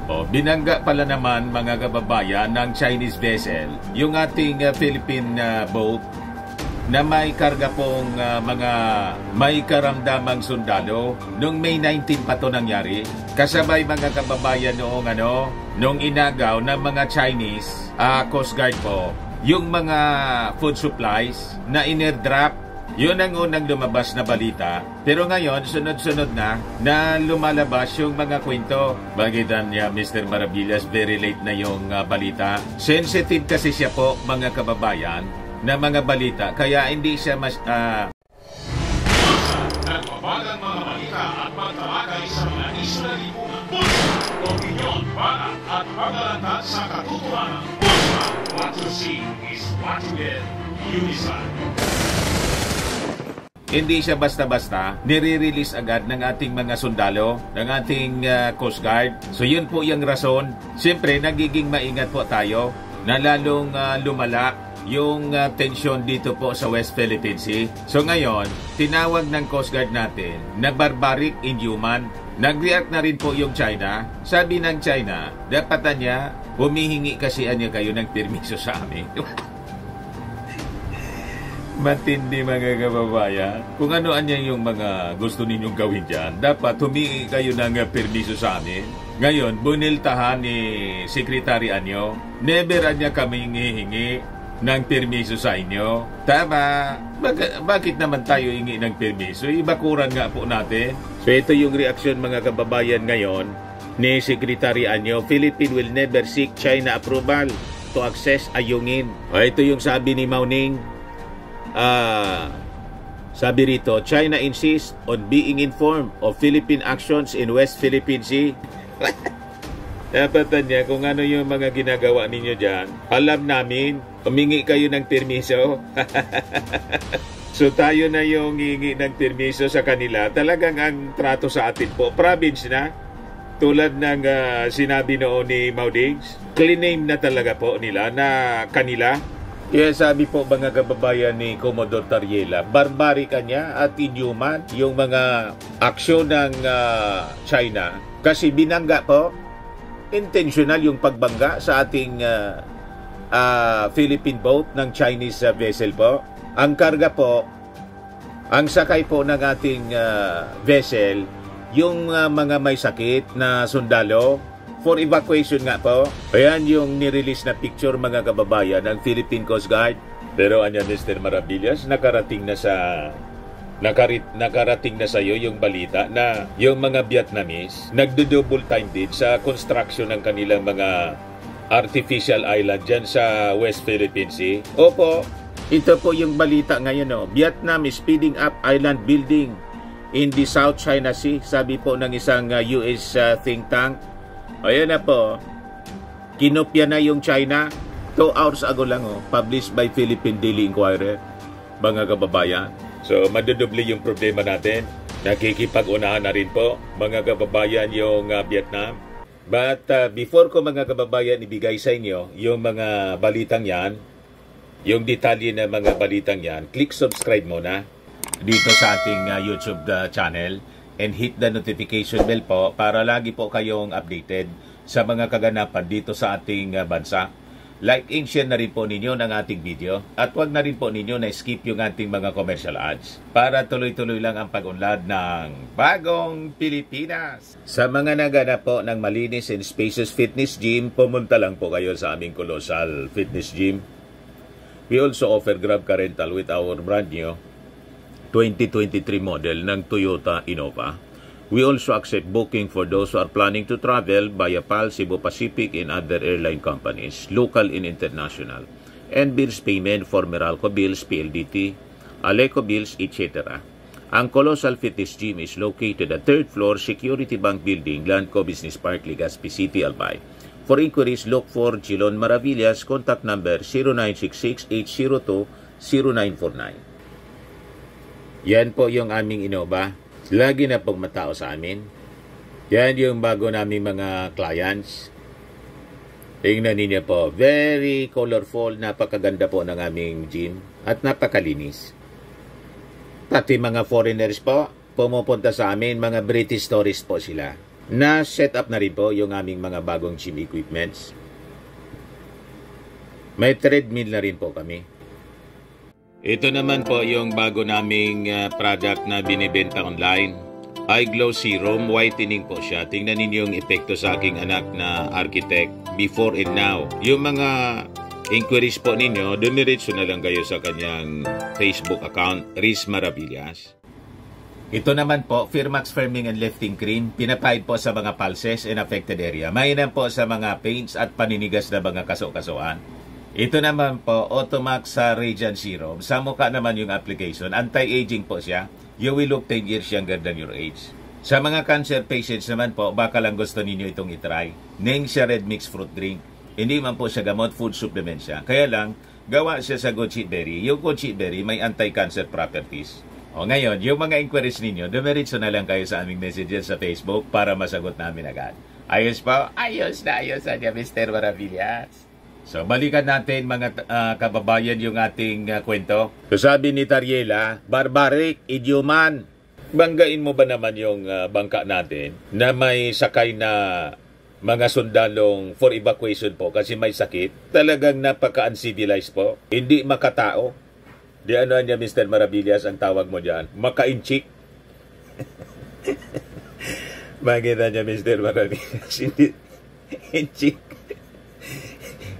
Binangga pala naman mga kababayan ng Chinese vessel yung ating Philippine boat na may karga pong mga may karamdamang sundalo. Noong May 19 pa to nangyari. Kasabay mga kababayan noong inagaw ng mga Chinese Coast Guard po yung mga food supplies na in-airdrop. Yun ang unang lumabas na balita. Pero ngayon, sunod-sunod na lumalabas yung mga kwento. Bagitan niya, Mr. Maravillas, very late na yung balita. Sensitive kasi siya po, mga kababayan, na mga balita. Kaya hindi siya mas... Nagbabagang mga balita at pagtalakay sa mga isyu na lipunan. Bulsa, opinyon, para at paglalantad sa katutuhanan. Bulsa, what you see is what you get. Unisan. Hindi siya basta-basta nire-release agad ng ating mga sundalo, ng ating Coast Guard. So yun po yung rason. Siyempre, nagiging maingat po tayo na lalong lumala yung tensyon dito po sa West Philippine Sea. So ngayon, tinawag ng Coast Guard natin na barbaric, inhuman. Nag-react na rin po yung China. Sabi ng China, dapat niya, humihingi kasi niya kayo ng permiso sa amin. Matindi mga kababayan. Kung ano-ano yung mga gusto ninyong gawin dyan, dapat humingi kayo ng permiso sa amin. Ngayon, buniltahan ni Secretary Anyo, never niya kaming hihingi ng permiso sa inyo. Tama. Bakit naman tayo hingi ng permiso? Ibakuran nga po natin. So ito yung reaksyon mga kababayan ngayon ni Secretary Anyo. Philippines will never seek China approval to access Ayungin. Ito yung sabi ni Mao Ning. Sabi rito, China insists on being informed of Philippine actions in West Philippine Sea. Dapat niya kung ano yung mga ginagawa ninyo dyan. Alam namin, humingi kayo ng permiso. So tayo na yung hihingi ng permiso sa kanila. Talagang ang trato sa atin po, province na. Tulad ng sinabi noon ni Maudings, clean name na talaga po nila na kanila. Kaya sabi po mga kababayan ni Commodore Tariela, barbaric niya at inhuman yung mga aksyon ng China. Kasi binangga po, intentional yung pagbangga sa ating Philippine boat ng Chinese vessel po. Ang karga po, ang sakay po ng ating vessel, yung mga may sakit na sundalo, for evacuation nga po. Ayan yung nirelease na picture mga kababayan ng Philippine Coast Guard. Pero anya Mr. Maravillas, nakarating na sa iyo yung balita na yung mga Vietnamese nagdo-double time din sa construction ng kanilang mga artificial island dyan sa West Philippine Sea. Opo, ito po yung balita ngayon. Vietnam is speeding up island building in the South China Sea. Sabi po ng isang US think tank. Ayan na po, kinopya na yung China. 2 hours ago lang, published by Philippine Daily Inquirer, mga kababayan. So, madudoble yung problema natin. Nakikipag-unahan na rin po, mga kababayan, yung Vietnam. But before ko, mga kababayan, ibigay sa inyo yung mga balitang yan, yung detalye na mga balitang yan, click subscribe muna dito sa ating YouTube channel. And hit the notification bell po para lagi po kayong updated sa mga kaganapan dito sa ating bansa. Like and share na rin po ninyo ng ating video at huwag na rin po ninyo na skip yung ating mga commercial ads para tuloy-tuloy lang ang pag-unlad ng Bagong Pilipinas. Sa mga naganap po ng malinis and spacious fitness gym, pumunta lang po kayo sa aming Colossal Fitness Gym. We also offer Grab Car Rental with our brand new 2023 model ng Toyota Innova. We also accept booking for those who are planning to travel via PAL, Cebu Pacific, and other airline companies, local and international. And bills payment for Meralco Bills, PLDT, Aleco Bills, etc. Ang Colossal Fitness Gym is located at 3rd floor Security Bank Building, Landco Business Park, Legazpi City, Albay. For inquiries, look for Chilon Maravillas, contact number 0966-802-0949. Yan po yung aming Innova. Lagi na pong matao sa amin. Yan yung bago naming mga clients. Tingnan ninyo po. Very colorful. Napakaganda po ng aming gym. At napakalinis. Pati mga foreigners po, pumupunta sa amin. Mga British tourists po sila. Na-set up na rin po yung aming mga bagong gym equipments. May treadmill na rin po kami. Ito naman po yung bago naming product na binibenta online. iGlow Serum Whitening po siya. Tingnan ninyo yung epekto sa aking anak na architect before and now. Yung mga inquiries po ninyo, dumiretso na lang kayo sa kanyang Facebook account, Riz Maravillas. Ito naman po, Firmax Firming and Lifting Cream, pinapahid po sa mga pulses and affected area. Mainam po sa mga pains at paninigas na mga kaso-kasuan. Ito naman po, Automax sa Radiant Serum. Sa mukha naman yung application. Anti-aging po siya. You will look 10 years younger than your age. Sa mga cancer patients naman po, baka lang gusto ninyo itong itry. Ning siya red mixed fruit drink. Hindi man po siya gamot, food supplement siya. Kaya lang, gawa siya sa goji berry. Yung goji berry may anti-cancer properties. O ngayon, yung mga inquiries ninyo, dumiretso na lang kayo sa aming messages sa Facebook para masagot namin agad. Ayos po? Ayos na Mr. Maravillas. So, balikan natin mga kababayan yung ating kwento. So, sabi ni Tariela, barbaric, idiyoman. Banggain mo ba naman yung bangka natin na may sakay na mga sundalong for evacuation po kasi may sakit? Talagang napaka-uncivilized po. Hindi makatao. Di ano niya, Mr. Maravillas, ang tawag mo dyan? Maka-inchik. Makita niya, Mr. Maravillas. Hindi, inchik.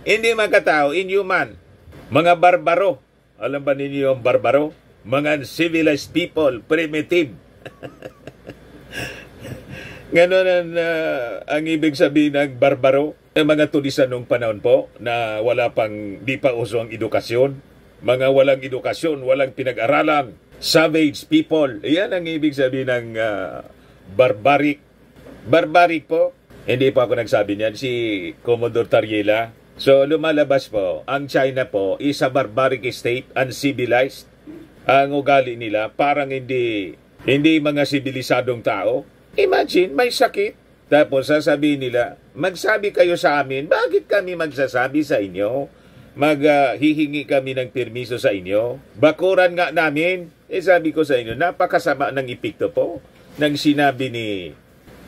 Hindi makatao, inhuman. Mga barbaro. Alam ba ninyo yung barbaro? Mga civilized people, primitive. Ganon ang ibig sabihin ng barbaro. Ang mga tulisan nung panahon po na wala pang, di pa uso ang edukasyon. Mga walang edukasyon, walang pinag-aralan. Savage people. Yan ang ibig sabihin ng barbaric. Barbaric po. Hindi po ako nagsabi niyan. Si Commodore Tariela. So, lumalabas po, ang China po is a barbaric state, uncivilized. Ang ugali nila, parang hindi mga sibilisadong tao. Imagine, may sakit. Tapos sasabihin nila, magsabi kayo sa amin, bakit kami magsasabi sa inyo? Hihingi kami ng permiso sa inyo. Bakuran nga namin. Sabi ko sa inyo, napakasama ng epekto po. Nang sinabi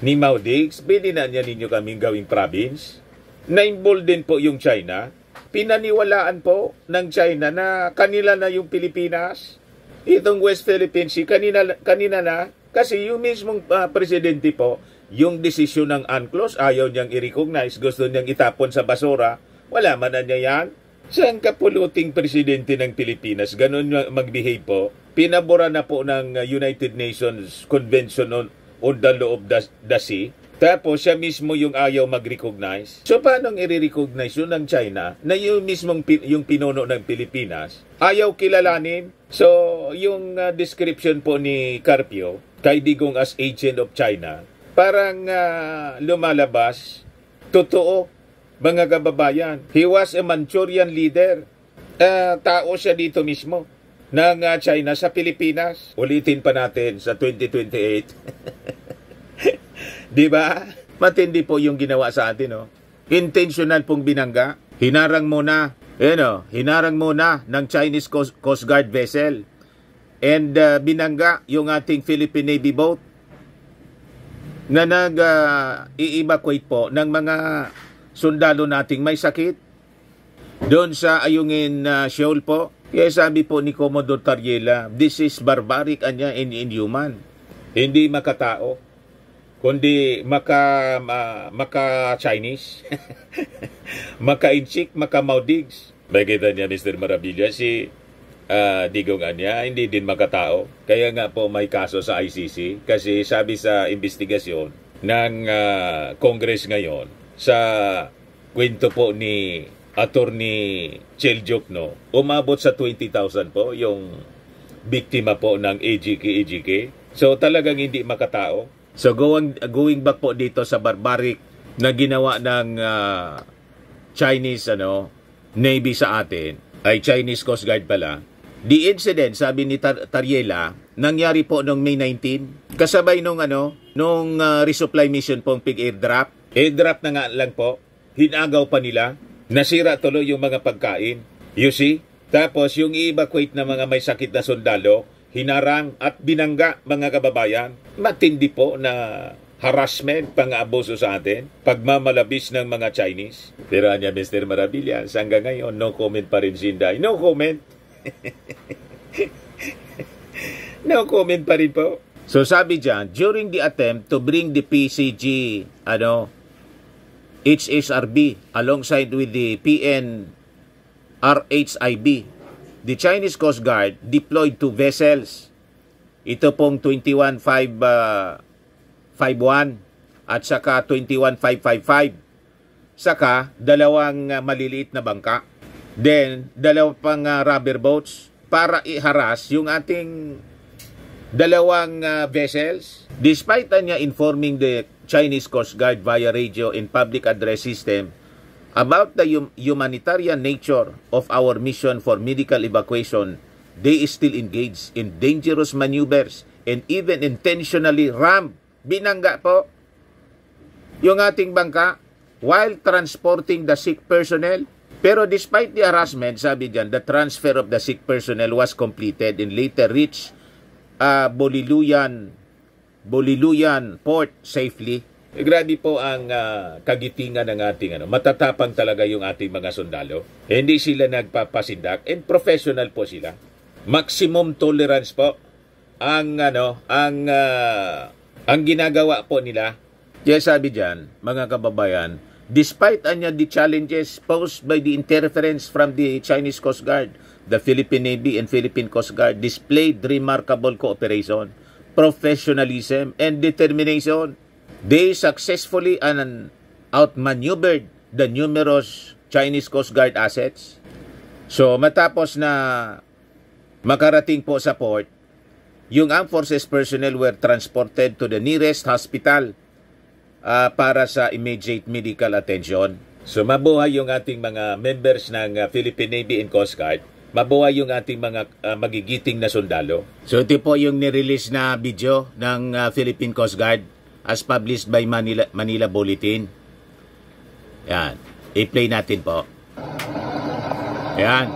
ni Mao Diggs, pwede na niya ninyo kaming gawing province. Na-involve din po yung China. Pinaniwalaan po ng China na kanila na yung Pilipinas. Itong West Philippine Sea, kanina na. Kasi yung mismong presidente po, yung desisyon ng UNCLOS, ayaw niyang i-recognize, gusto niyang itapon sa basura. Wala man na niya yan. Siyang kapuluting presidente ng Pilipinas, ganun mag-behave po. Pinabura na po ng United Nations Convention on the Law of the Sea. Tapos siya mismo yung ayaw mag-recognize. So paano i-recognize yun ng China na yung mismong yung pinuno ng Pilipinas ayaw kilalanin? So yung description po ni Carpio kay Digong as agent of China, parang lumalabas, totoo mga kababayan. He was a Manchurian leader. Tao siya dito mismo ng China sa Pilipinas. Ulitin pa natin sa 2028. Diba? Matindi po yung ginawa sa atin, no? Intentional pong binangga. Hinarang muna, hinarang muna ng Chinese Coast Guard vessel. And binangga yung ating Philippine Navy boat na nag-i-evacuate po ng mga sundalo nating may sakit doon sa Ayungin Shoal po. Kaya sabi po ni Commodore Tariela, this is barbaric and inhuman. Hindi makatao, kundi maka-Chinese, maka-inchik, maka-Mao Diggs. Bakita niya, Mr. Maravilla, si Digong niya, hindi din makatao. Kaya nga po may kaso sa ICC kasi sabi sa investigasyon ng Congress ngayon, sa kwento po ni Attorney Cheljok, no, umabot sa 20,000 po yung biktima po ng AGK. So talagang hindi makatao. So going back po dito sa barbaric na ginawa ng Chinese Navy sa atin, ay Chinese Coast Guard pala. The incident, sabi ni Tariela, nangyari po noong May 19, kasabay nung resupply mission pong pig airdrop. Airdrop na nga lang po, hinagaw pa nila, nasira tuloy yung mga pagkain. You see? Tapos yung i-evacuate na mga may sakit na sundalo, hinarang at binangga, mga kababayan. Matindi po na harassment, pang-abuso sa atin, pagmamalabis ng mga Chinese. Pero anya, Mr. Maravillas, hanggang ngayon, no comment pa rin si Inday. No comment. No comment pa rin po. So sabi dyan, during the attempt to bring the PCG, HSRB, alongside with the PNRHIB, the Chinese Coast Guard deployed 2 vessels. Ito pong 21551 at saka 21555. Saka 2 maliliit na bangka. Then 2 pang rubber boats para iharas yung ating 2 vessels. Despite niya informing the Chinese Coast Guard via radio and public address system about the humanitarian nature of our mission for medical evacuation, they still engaged in dangerous maneuvers and even intentionally binangga po yung ating bangka while transporting the sick personnel. Pero despite the harassment, sabi dyan, the transfer of the sick personnel was completed and later reached Boliluyan Port safely. Grabe po ang kagitingan ng ating matatapang talaga yung ating mga sundalo. Hindi sila nagpapasindak and professional po sila. Maximum tolerance po ang ginagawa po nila. Kaya sabi diyan, mga kababayan, despite the challenges posed by the interference from the Chinese Coast Guard, the Philippine Navy and Philippine Coast Guard displayed remarkable cooperation, professionalism, and determination. They successfully outmaneuvered the numerous Chinese Coast Guard assets. So matapos na makarating po sa port, yung Armed Forces personnel were transported to the nearest hospital para sa immediate medical attention. So mabuhay yung ating mga members ng Philippine Navy and Coast Guard. Mabuhay yung ating mga magigiting na sundalo. So ito po yung nirelease na video ng Philippine Coast Guard as published by Manila Bulletin. Yan. I-play natin po. Yan.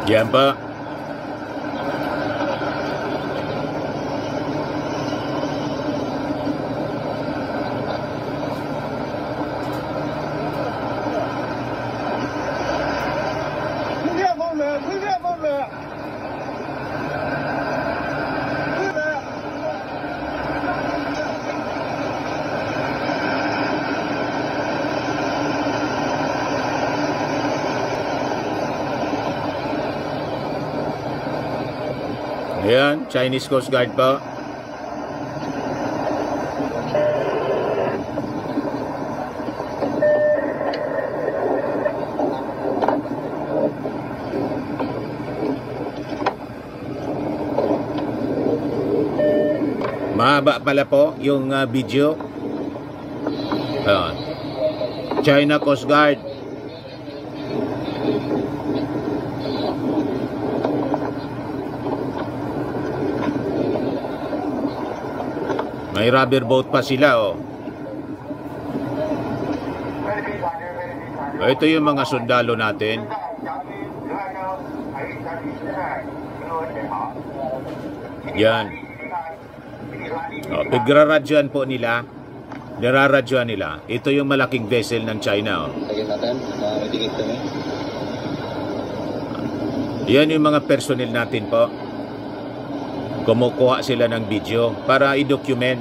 Yan pa. Ayan, Chinese Coast Guard pa. Mahaba pala po yung video. Ayan. China Coast Guard. May rubber boat pa sila, oh. Ito yung mga sundalo natin. Yan. Oh, pigraradyoan po nila. Niraradyoan nila. Ito yung malaking vessel ng China, oh. Yan yung mga personnel natin po. Kumukuha sila ng video para i-document,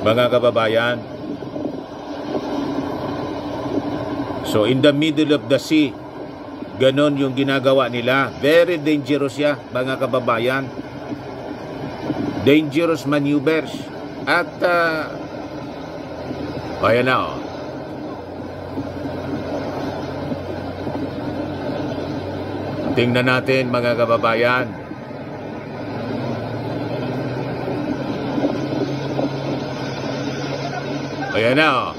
mga kababayan. So in the middle of the sea, ganon yung ginagawa nila. Very dangerous ya, mga kababayan. Dangerous maneuvers. At ayan na, oh. Tingnan natin, mga kababayan. Ayan na, oh.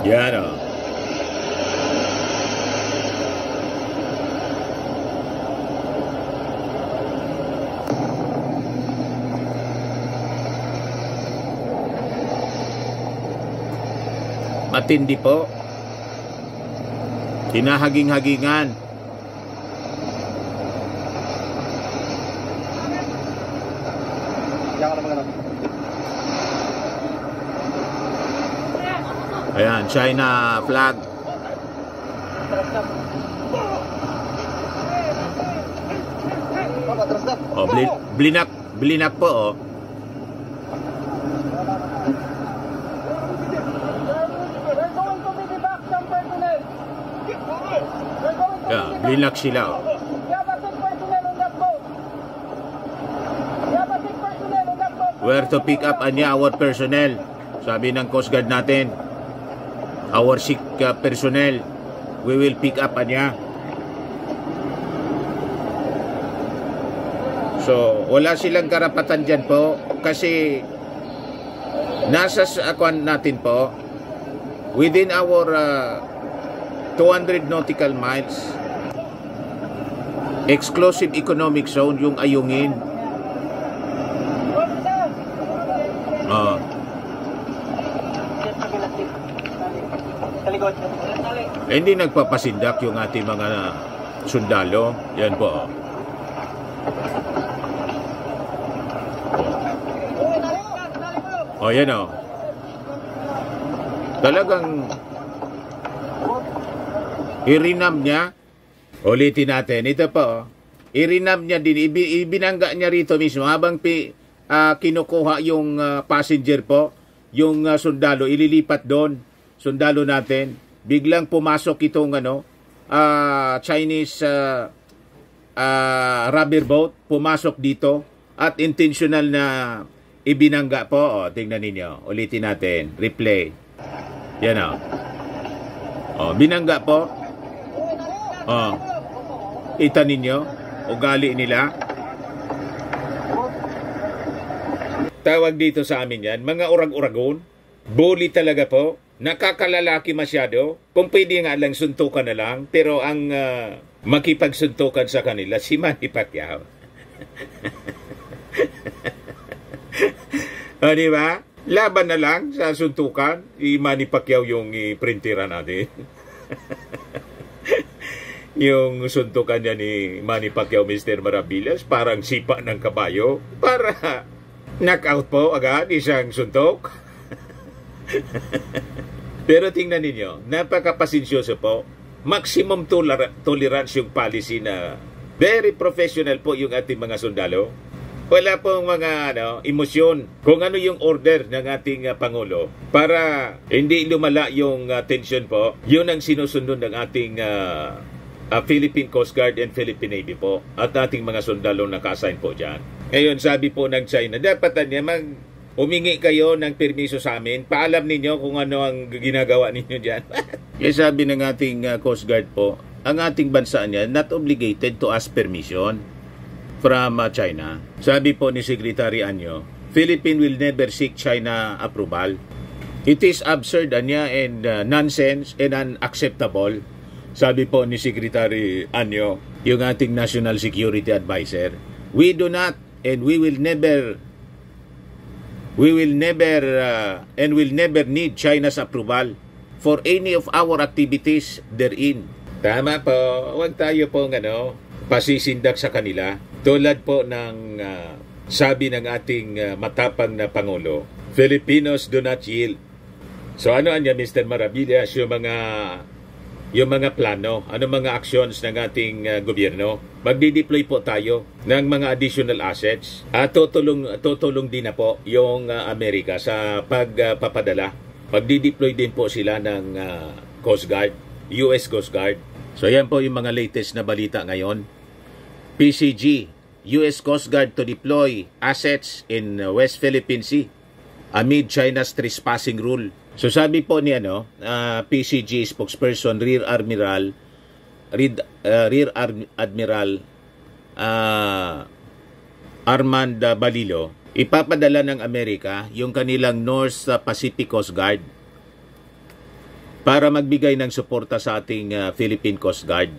Yan o. Matindi po. Hinahaging-hagingan. Ayan, China flag. Oh, blinak po oh. Yeah, blinak sila oh. Where to pick up anya our personnel? Sabi ng Coast Guard natin. Our sick personnel, we will pick up anya. So, wala silang karapatan dyan po kasi nasa akuan natin po within our 200 nautical miles exclusive economic zone yung Ayungin. Hindi nagpapasindak yung ating mga sundalo. Yan po. Yan o. Talagang irinam niya. Ulitin natin. Ito po. Irinam niya din. Ibinangga niya rito mismo habang kinukuha yung passenger po. Yung sundalo. Ililipat doon. Sundalo natin. Biglang pumasok itong Chinese rubber boat. Pumasok dito. At intentional na ibinangga po. Tingnan ninyo. Ulitin natin. Replay. Yan o. Binangga po. Kita ninyo. Ugali nila. Tawag dito sa amin yan. Mga urag-uragon. Bully talaga po. Nakakalalaki masyado. Kung pwede nga lang suntukan na lang. Pero ang makipagsuntukan sa kanila, si Manny Pacquiao. Di ba? Laban na lang sa suntukan. Si Manny Pacquiao yung iprintiran natin. Yung suntukan niya ni Manny Pacquiao, Mr. Maravillas, parang sipa ng kabayo. Para knockout po agad isang suntok. Pero tingnan ninyo, napakapasensyoso po. Maximum tolerance yung policy na very professional po yung ating mga sundalo. Wala pong mga emosyon. Kung ano yung order ng ating Pangulo para hindi lumala yung tension po, yun ang sinusunod ng ating Philippine Coast Guard and Philippine Navy po at ating mga sundalo naka-assign po dyan. Ngayon, sabi po ng China, dapat humingi kayo ng permiso sa amin. Paalam ninyo kung ano ang ginagawa ninyo dyan. Kaya sabi ng ating Coast Guard po, ang ating bansa niya not obligated to ask permission from China. Sabi po ni Secretary Anyo, Philippines will never seek China approval. It is absurd and nonsense and unacceptable. Sabi po ni Secretary Anyo, yung ating National Security Advisor, we do not and we will never and will never need China's approval for any of our activities therein. Tama po, huwag tayo pong pasisindak sa kanila. Tulad po ng sabi ng ating matapang na Pangulo, Filipinos do not yield. So ano anya, Mr. Maravillas, yung mga plano, ano mga actions ng ating gobyerno? Magdi-deploy po tayo ng mga additional assets at tutulong din na po yung Amerika sa pagpapadala. Magdi-deploy din po sila ng Coast Guard, US Coast Guard. So yan po yung mga latest na balita ngayon. PCG, US Coast Guard to deploy assets in West Philippine Sea amid China's trespassing rule. So sabi po ni PCG spokesperson Rear Admiral Armand Balilo, ipapadala ng Amerika yung kanilang North Pacific Coast Guard para magbigay ng suporta sa ating Philippine Coast Guard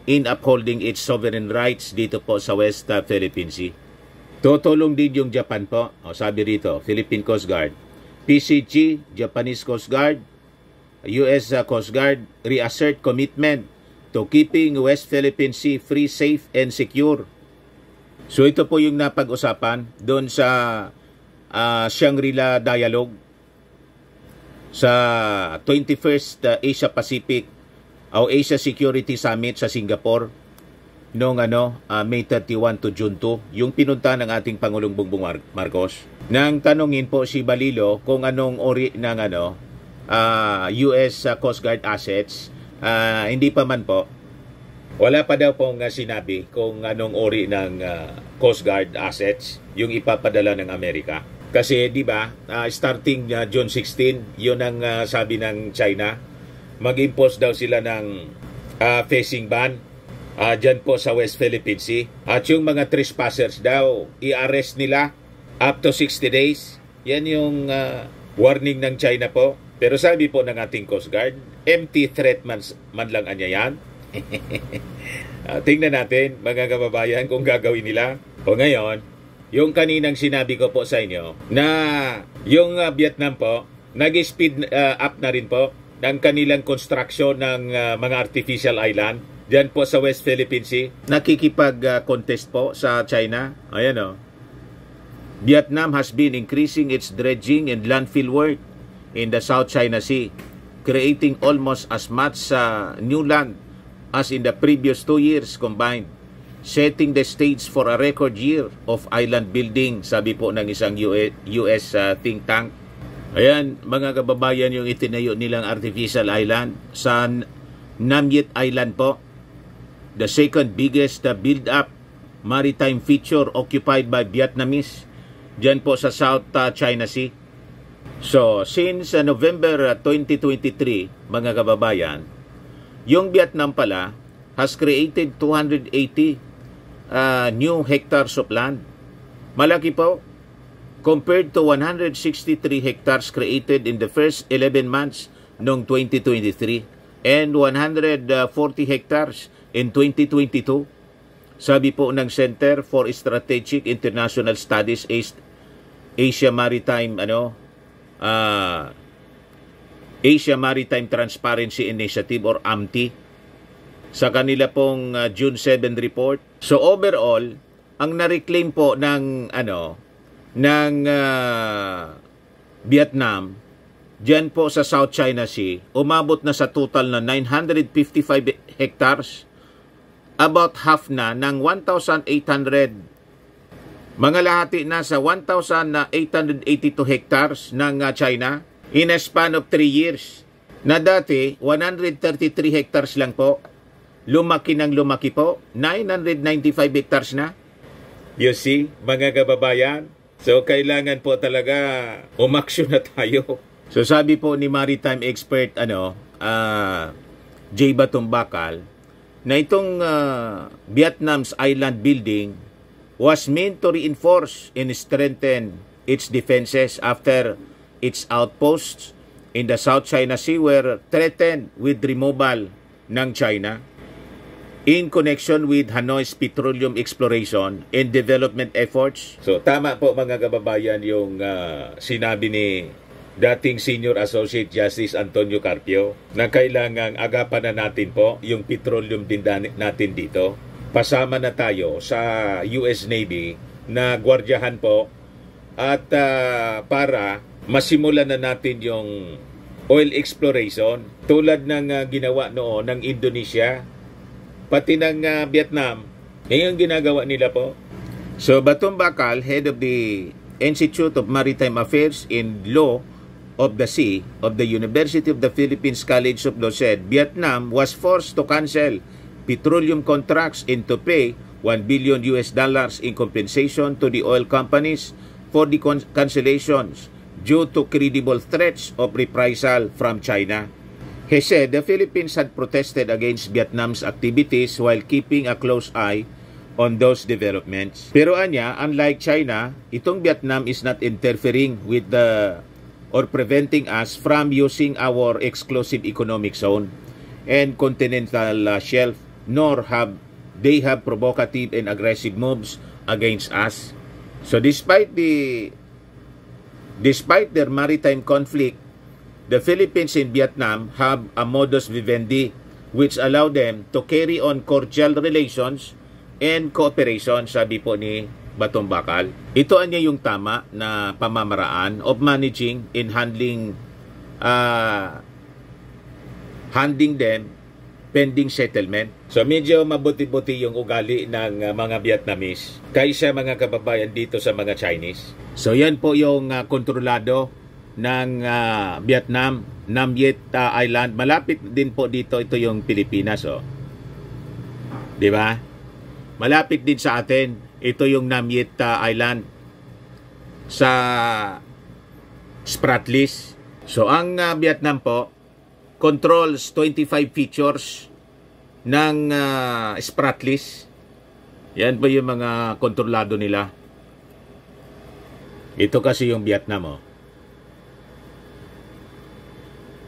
in upholding its sovereign rights dito po sa West Philippine Sea. Tutulong din yung Japan po. Sabi rito, Philippine Coast Guard. PCG, Japanese Coast Guard, US Coast Guard reassert commitment to keeping West Philippine Sea free, safe, and secure. So ito po yung napag-usapan doon sa Shangri-La Dialogue sa 21st Asia Pacific o Asia Security Summit sa Singapore noong May 31 to June 2, yung pinunta ng ating Pangulong Bongbong Marcos. Nang tanungin po si Balilo kung anong ori ng US Coast Guard assets, hindi pa man po. Wala pa daw pong sinabi kung anong ori ng Coast Guard assets yung ipapadala ng Amerika. Kasi di ba, starting June 16, yun ang sabi ng China, mag-impose daw sila ng facing ban dyan po sa West Philippine Sea. At yung mga trespassers daw, i-arrest nila up to 60 days. Yan yung warning ng China po. Pero sabi po ng ating Coast Guard, empty threat man lang anya yan. Tingnan natin, mga kababayan, kung gagawin nila. O ngayon, yung kaninang sinabi ko po sa inyo, na yung Vietnam po, nag-speed up na rin po ng kanilang construction ng mga artificial island dyan po sa West Philippine Sea. Nakikipag-contest po sa China. Ayan o. Vietnam has been increasing its dredging and landfill work in the South China Sea, creating almost as much new land as in the previous 2 years combined, setting the stage for a record year of island building, sabi po ng isang US think tank. Ayan, mga kababayan, yung itinayo nilang artificial island sa Nam Yet Island po, the second biggest build-up maritime feature occupied by Vietnamese dyan po sa South China Sea. So, since November 2023, mga kababayan, yung Vietnam pala has created 280 new hectares of land. Malaki po compared to 163 hectares created in the first 11 months noong 2023 and 140 hectares in 2022. Sabi po ng Center for Strategic International Studies Asia Maritime Asia Maritime Transparency Initiative or AMTI sa kanila pong June 7 report. So overall, ang na-reclaim po ng Vietnam diyan po sa South China Sea, umabot na sa total na 955 hectares, about half na ng 1,800, mga lahati na sa 1,882 hectares ng China in a span of 3 years. Na dati, 133 hectares lang po. Lumaki ng lumaki po. 995 hectares na. You see, mga kababayan? So, kailangan po talaga umaksyon na tayo. So, sabi po ni maritime expert, Jay Batumbakal, na itong Vietnam's island building was meant to reinforce and strengthen its defenses after its outposts in the South China Sea were threatened with removal ng China in connection with Hanoi's petroleum exploration and development efforts. So tama po mga kababayan yung sinabi ni dating Senior Associate Justice Antonio Carpio na kailangang agapan na natin po yung petroleum din natin dito. Pasama na tayo sa US Navy na gwardyahan po at para masimulan na natin yung oil exploration tulad ng ginawa noon ng Indonesia pati ng Vietnam. Yung ginagawa nila po. So Batumbakal, head of the Institute of Maritime Affairs and Law of the Sea of the University of the Philippines College of Law said Vietnam was forced to cancel petroleum contracts and to pay $1 billion in compensation to the oil companies for the cancellations due to credible threats of reprisal from China. He said the Philippines had protested against Vietnam's activities while keeping a close eye on those developments. Pero anya, unlike China, itong Vietnam is not interfering with the or preventing us from using our exclusive economic zone and continental shelf, nor have they have provocative and aggressive moves against us. So despite their maritime conflict, the Philippines and Vietnam have a modus vivendi which allow them to carry on cordial relations and cooperation, sabi po ni Batong Bakal. Ito anya yung tama na pamamaraan of managing and handling them pending settlement. So medyo mabuti-buti yung ugali ng mga Vietnamese kaysa mga kababayan dito sa mga Chinese. So yan po yung kontrolado ng Vietnam, Nam Viet Island. Malapit din po dito, ito yung Pilipinas. Oh. Di ba? Malapit din sa atin. Ito yung Nam Viet Island sa Spratlys. So ang Vietnam po controls 25 features ng Spratlys. Yan po yung mga kontrolado nila. Ito kasi yung Vietnam. Oh.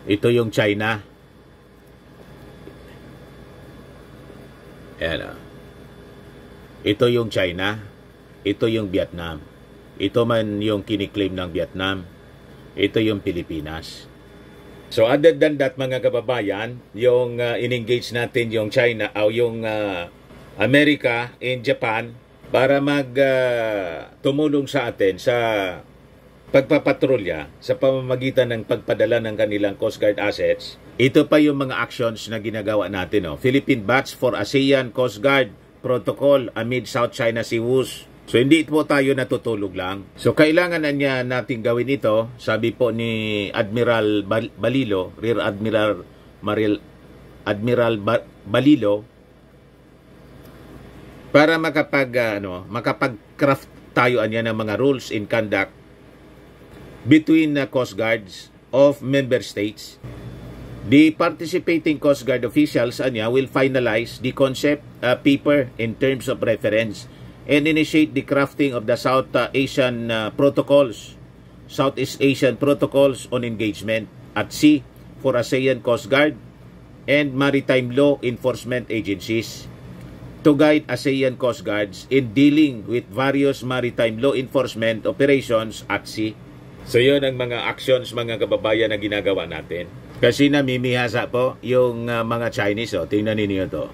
Ito yung China. Yan. Oh. Ito yung China. Ito yung Vietnam. Ito man yung kiniklaim ng Vietnam. Ito yung Pilipinas. So other than that, mga kababayan, yung in-engage natin yung China o yung Amerika and Japan para tumulong sa atin sa pagpapatrolya sa pamamagitan ng pagpadala ng kanilang Coast Guard assets. Ito pa yung mga actions na ginagawa natin. Philippine Batch for ASEAN Coast Guard Protocol amid South China Sea Woods. So hindi po tayo natutulog lang. So kailangan na niya natin gawin ito, sabi po ni Admiral Balilo, Rear Admiral Balilo, para makapag-craft tayo anya ng mga rules in conduct between Coast Guards of member states. The participating Coast Guard officials anya will finalize the concept paper in terms of reference and initiate the crafting of the Southeast Asian Protocols on Engagement at Sea for ASEAN Coast Guard and Maritime Law Enforcement Agencies to guide ASEAN Coast Guards in dealing with various maritime law enforcement operations at sea. So yun ang mga actions, mga kababayan, na ginagawa natin. Kasi namimihasa po yung mga Chinese. Tingnan ninyo to.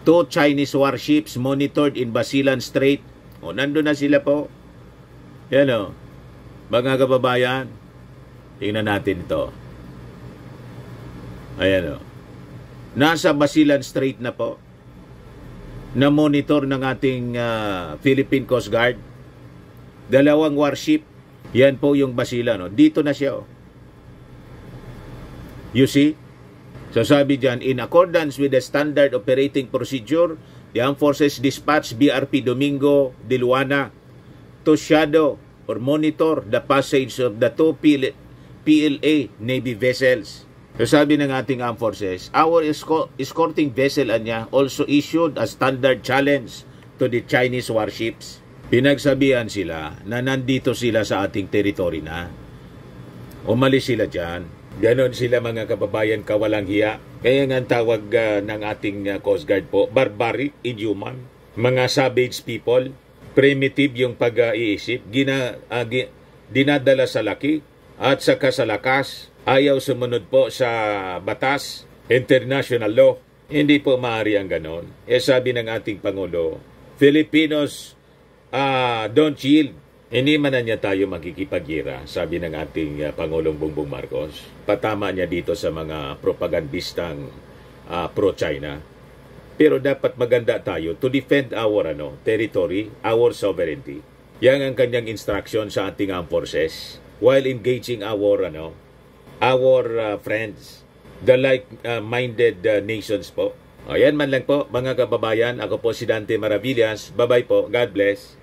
2 Chinese warships monitored in Basilan Strait. Nandun na sila po. Yan mga kababayan. Tingnan natin ito. Ayan Nasa Basilan Strait na po. Na monitor ng ating Philippine Coast Guard. 2 warship. Yan po yung Basilan. Dito na siya. You see? So sabi dyan, in accordance with the standard operating procedure, the Armed Forces dispatched BRP Domingo de Luana to shadow or monitor the passage of the 2 PLA Navy vessels. So sabi ng ating Armed Forces, our escorting vessel also issued a standard challenge to the Chinese warships. Pinagsabihan sila na nandito sila sa ating territory na. Umalis sila dyan. Ganon sila, mga kababayan, kawalang hiya. Kaya nga tawag ng ating Coast Guard po, barbaric, inhuman. Mga savage people, primitive yung pag-iisip, dinadala sa laki at saka sa lakas. Ayaw sumunod po sa batas, international law. Hindi po maaari ang ganon. Sabi ng ating Pangulo, Filipinos, don't yield. Hindi man na niya tayo magkikipagira, sabi ng ating Pangulong Bongbong Marcos. Patama niya dito sa mga propagandistang pro-China. Pero dapat maganda tayo to defend our territory, our sovereignty. Yan ang kanyang instruction sa ating armed forces while engaging our friends, the like-minded nations po. Ayan man lang po, mga kababayan. Ako po si Dante Maravillas. Bye-bye po. God bless.